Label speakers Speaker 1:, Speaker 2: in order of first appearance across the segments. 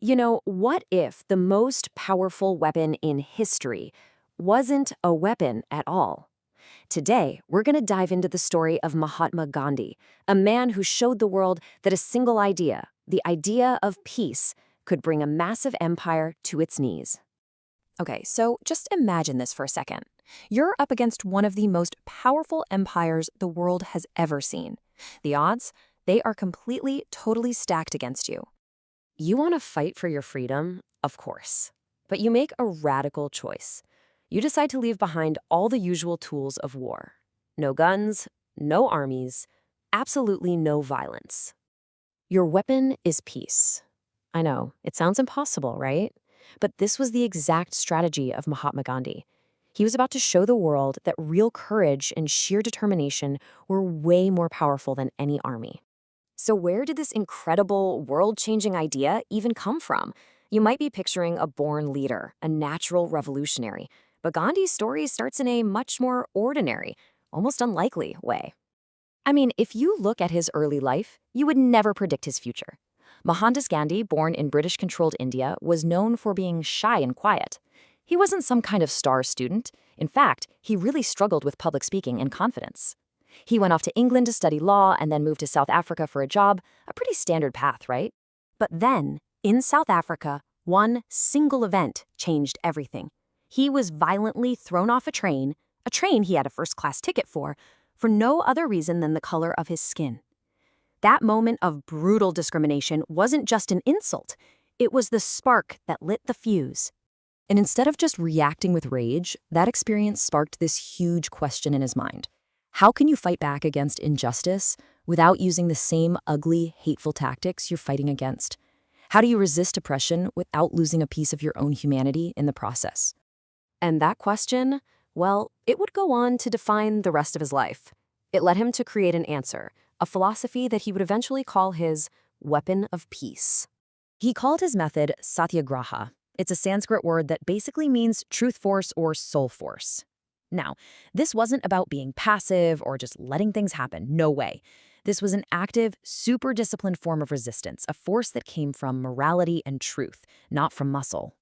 Speaker 1: What if the most powerful weapon in history wasn't a weapon at all? Today, we're going to dive into the story of Mahatma Gandhi, a man who showed the world that a single idea, the idea of peace, could bring a massive empire to its knees.
Speaker 2: Okay, so just imagine this for a second. You're up against one of the most powerful empires the world has ever seen. The odds? They are completely, totally stacked against you.
Speaker 1: You want to fight for your freedom? Of course. But you make a radical choice. You decide to leave behind all the usual tools of war. No guns, no armies, absolutely no violence. Your weapon is peace. I know, it sounds impossible, right? But this was the exact strategy of Mahatma Gandhi. He was about to show the world that real courage and sheer determination were way more powerful than any army. So where did this incredible, world-changing idea even come from? You might be picturing a born leader, a natural revolutionary, but Gandhi's story starts in a much more ordinary, almost unlikely way. I mean, if you look at his early life, you would never predict his future. Mohandas Gandhi, born in British-controlled India, was known for being shy and quiet. He wasn't some kind of star student. In fact, he really struggled with public speaking and confidence. He went off to England to study law and then moved to South Africa for a job, a pretty standard path, right? But then, in South Africa, one single event changed everything. He was violently thrown off a train he had a first-class ticket for no other reason than the color of his skin. That moment of brutal discrimination wasn't just an insult. It was the spark that lit the fuse.
Speaker 2: And instead of just reacting with rage, that experience sparked this huge question in his mind. How can you fight back against injustice without using the same ugly, hateful tactics you're fighting against? How do you resist oppression without losing a piece of your own humanity in the process?
Speaker 1: And that question, well, it would go on to define the rest of his life. It led him to create an answer, a philosophy that he would eventually call his weapon of peace.
Speaker 2: He called his method satyagraha. It's a Sanskrit word that basically means truth force or soul force. Now, this wasn't about being passive or just letting things happen. No way. This was an active, super disciplined form of resistance, a force that came from morality and truth, not from muscle.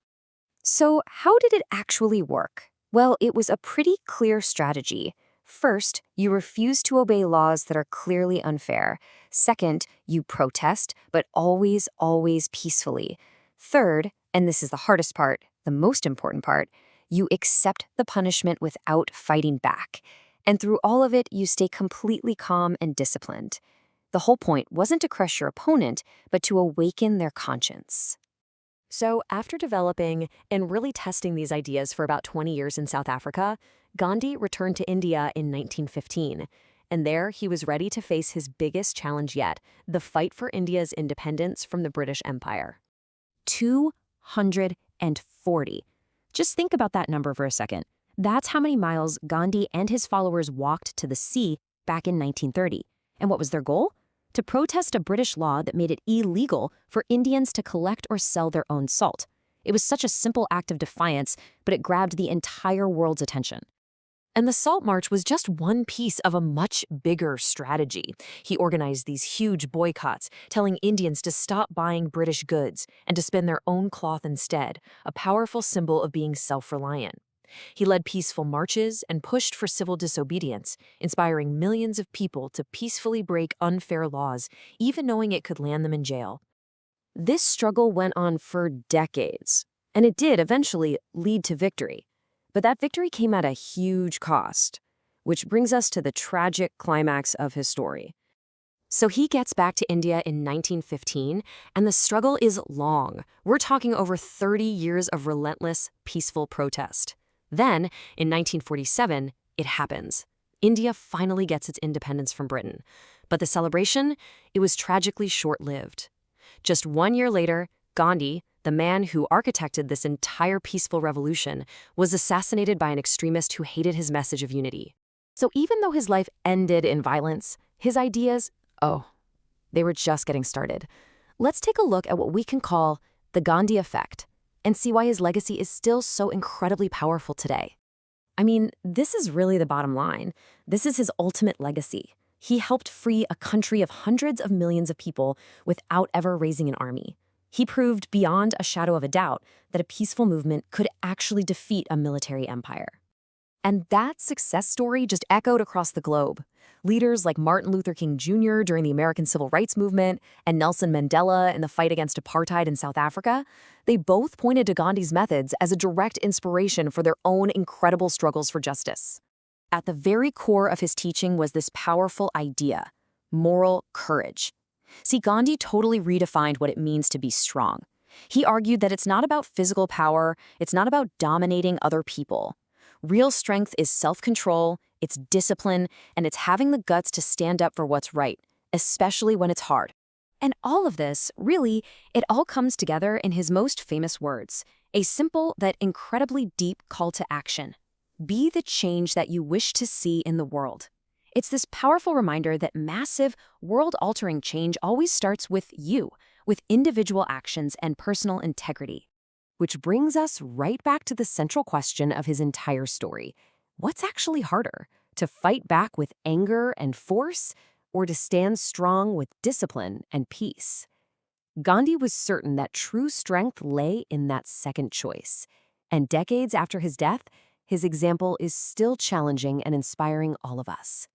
Speaker 1: So how did it actually work? Well, it was a pretty clear strategy. First, you refuse to obey laws that are clearly unfair. Second, you protest, but always, always peacefully. Third, and this is the hardest part, the most important part, you accept the punishment without fighting back. And through all of it, you stay completely calm and disciplined. The whole point wasn't to crush your opponent, but to awaken their conscience. So after developing and really testing these ideas for about 20 years in South Africa, Gandhi returned to India in 1915. And there he was ready to face his biggest challenge yet, the fight for India's independence from the British Empire. 240. Just think about that number for a second. That's how many miles Gandhi and his followers walked to the sea back in 1930. And what was their goal? To protest a British law that made it illegal for Indians to collect or sell their own salt. It was such a simple act of defiance, but it grabbed the entire world's attention. And the Salt March was just one piece of a much bigger strategy. He organized these huge boycotts, telling Indians to stop buying British goods and to spin their own cloth instead, a powerful symbol of being self-reliant. He led peaceful marches and pushed for civil disobedience, inspiring millions of people to peacefully break unfair laws, even knowing it could land them in jail. This struggle went on for decades, and it did eventually lead to victory. But that victory came at a huge cost, which brings us to the tragic climax of his story. So he gets back to India in 1915, and the struggle is long. We're talking over 30 years of relentless, peaceful protest. Then, in 1947, it happens. India finally gets its independence from Britain. But the celebration, it was tragically short-lived. Just 1 year later, Gandhi, the man who architected this entire peaceful revolution, was assassinated by an extremist who hated his message of unity. So even though his life ended in violence, his ideas, they were just getting started. Let's take a look at what we can call the Gandhi effect and see why his legacy is still so incredibly powerful today. I mean, this is really the bottom line. This is his ultimate legacy. He helped free a country of hundreds of millions of people without ever raising an army. He proved beyond a shadow of a doubt that a peaceful movement could actually defeat a military empire. And that success story just echoed across the globe. Leaders like Martin Luther King Jr. during the American Civil Rights Movement and Nelson Mandela in the fight against apartheid in South Africa, they both pointed to Gandhi's methods as a direct inspiration for their own incredible struggles for justice. At the very core of his teaching was this powerful idea: moral courage. See, Gandhi totally redefined what it means to be strong. He argued that it's not about physical power, it's not about dominating other people. Real strength is self-control, it's discipline, and it's having the guts to stand up for what's right, especially when it's hard. And all of this, really, it all comes together in his most famous words, a simple that incredibly deep call to action. Be the change that you wish to see in the world. It's this powerful reminder that massive, world-altering change always starts with you, with individual actions and personal integrity. Which brings us right back to the central question of his entire story. What's actually harder, to fight back with anger and force, or to stand strong with discipline and peace? Gandhi was certain that true strength lay in that second choice. And decades after his death, his example is still challenging and inspiring all of us.